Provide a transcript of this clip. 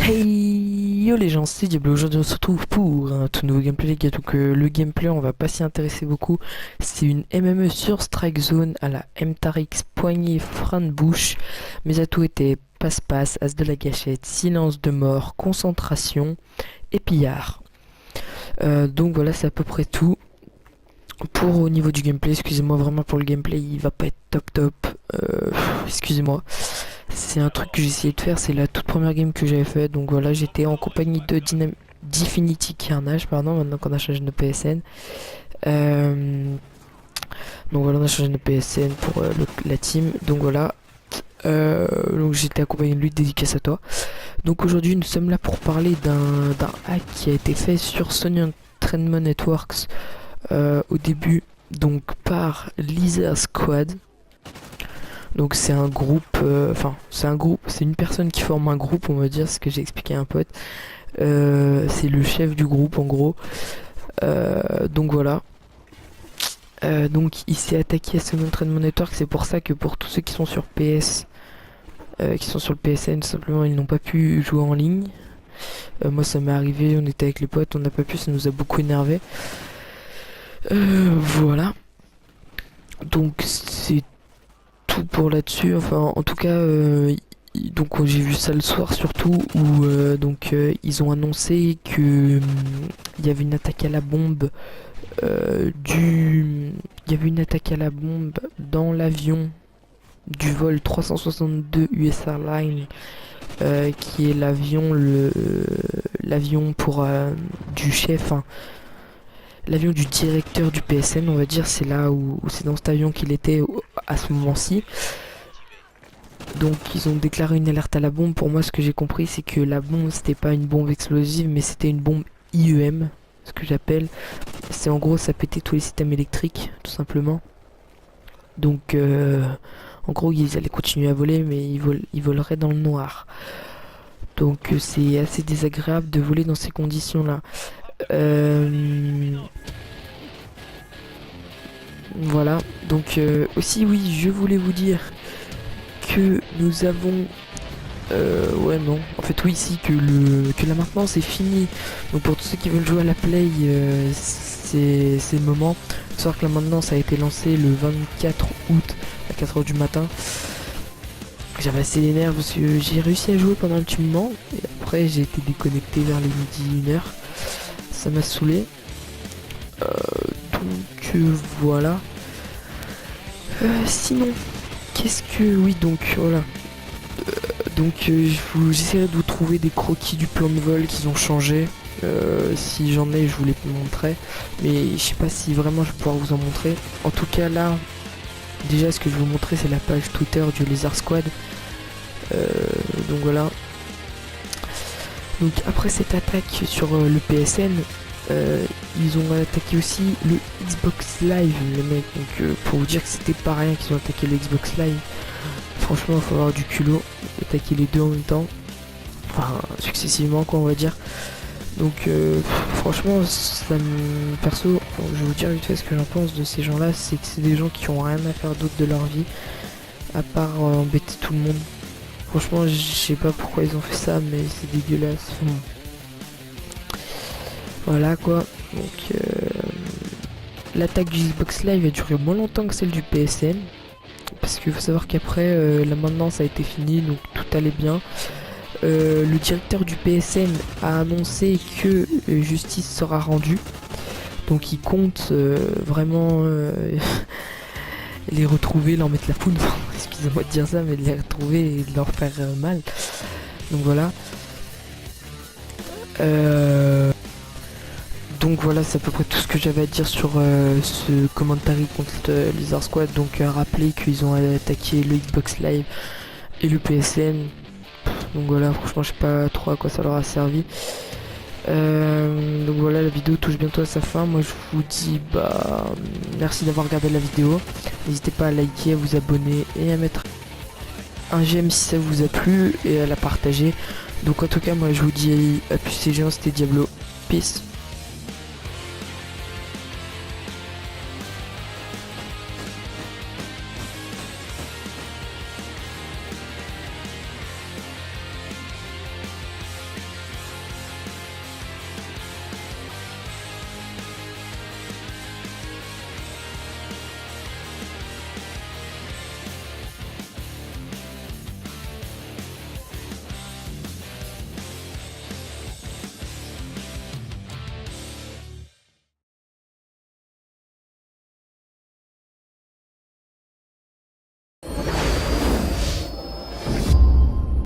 Hey yo les gens, c'est Diablo. Aujourd'hui on se retrouve pour un tout nouveau gameplay les gars. Donc le gameplay on va pas s'y intéresser beaucoup. C'est une MME sur Strike Zone à la MTRX, poignée, frein de bouche. Mes atouts étaient passe-passe, as de la gâchette, silence de mort, concentration et pillard. Donc voilà, c'est à peu près tout. Pour au niveau du gameplay, excusez-moi vraiment pour le gameplay, il va pas être top. Excusez-moi. C'est un truc que j'ai essayé de faire, c'est la toute première game que j'avais fait. Donc voilà, j'étais en compagnie de Divinity Carnage, pardon, maintenant qu'on a changé de PSN. Donc voilà, on a changé de PSN pour la team. Donc voilà. Donc j'étais accompagné de lui, dédicace à toi. Donc aujourd'hui, nous sommes là pour parler d'un hack qui a été fait sur Sony Entertainment Networks au début, donc par Lizard Squad. Donc c'est un groupe, c'est une personne qui forme un groupe, on va dire, ce que j'ai expliqué à un pote. C'est le chef du groupe en gros. Donc voilà. Donc il s'est attaqué à son entraînement network, c'est pour ça que pour tous ceux qui sont sur PS, qui sont sur le PSN, simplement ils n'ont pas pu jouer en ligne. Moi ça m'est arrivé, on était avec les potes, on n'a pas pu, ça nous a beaucoup énervé. Voilà. Donc c'est tout pour là-dessus, enfin en tout cas donc j'ai vu ça le soir surtout où ils ont annoncé que il y avait une attaque à la bombe il y avait une attaque à la bombe dans l'avion du vol 362 US Airlines qui est l'avion pour du chef, hein, l'avion du directeur du PSN, on va dire. C'est là où c'est dans cet avion qu'il était à ce moment-ci. Donc ils ont déclaré une alerte à la bombe. Pour moi, ce que j'ai compris, c'est que la bombe c'était pas une bombe explosive, mais c'était une bombe IEM, ce que j'appelle. C'est en gros ça pétait tous les systèmes électriques, tout simplement. Donc en gros ils allaient continuer à voler, mais ils voleraient dans le noir. Donc c'est assez désagréable de voler dans ces conditions-là. Voilà, donc aussi oui, je voulais vous dire que nous avons ouais non, en fait oui ici que la maintenance est finie. Donc pour tous ceux qui veulent jouer à la play, c'est le moment. Faut savoir que la maintenance a été lancée le 24 août à 4h du matin. J'avais assez les nerfs parce que j'ai réussi à jouer pendant un petit moment et après j'ai été déconnecté vers les midi 1h. Ça m'a saoulé. Donc voilà. Sinon, qu'est-ce que... Oui, donc voilà. J'essaierai de vous trouver des croquis du plan de vol qu'ils ont changé. Si j'en ai, je vous les montrerai. Mais je sais pas si vraiment je vais pouvoir vous en montrer. En tout cas là, déjà ce que je vais vous montrer c'est la page Twitter du Lizard Squad. Donc voilà. Donc après cette attaque sur le PSN, ils ont attaqué aussi le Xbox Live, les mecs. Donc pour vous dire que c'était pas rien qu'ils ont attaqué le Xbox Live. Franchement, il faut avoir du culot, attaquer les deux en même temps. Enfin, successivement, quoi, on va dire. Donc franchement, ça me... Perso, je vais vous dire vite fait ce que j'en pense de ces gens-là. C'est que c'est des gens qui ont rien à faire d'autre de leur vie, à part embêter tout le monde. Franchement, je sais pas pourquoi ils ont fait ça, mais c'est dégueulasse. Voilà quoi. Donc l'attaque du Xbox Live a duré moins longtemps que celle du PSN. Parce qu'il faut savoir qu'après la maintenance a été finie, donc tout allait bien. Le directeur du PSN a annoncé que justice sera rendue. Donc il compte vraiment les retrouver, leur mettre la poudre. Excusez-moi de dire ça, mais de les retrouver et de leur faire mal. Donc voilà. Donc voilà, c'est à peu près tout ce que j'avais à dire sur ce commentaire contre Lizard Squad. Donc rappelez qu'ils ont attaqué le Xbox Live et le PSN. Donc voilà, franchement je sais pas trop à quoi ça leur a servi. Donc voilà, la vidéo touche bientôt à sa fin. Moi je vous dis merci d'avoir regardé la vidéo. N'hésitez pas à liker, à vous abonner et à mettre un j'aime si ça vous a plu et à la partager. Donc en tout cas moi je vous dis à plus les gens, c'était Diablo. Peace.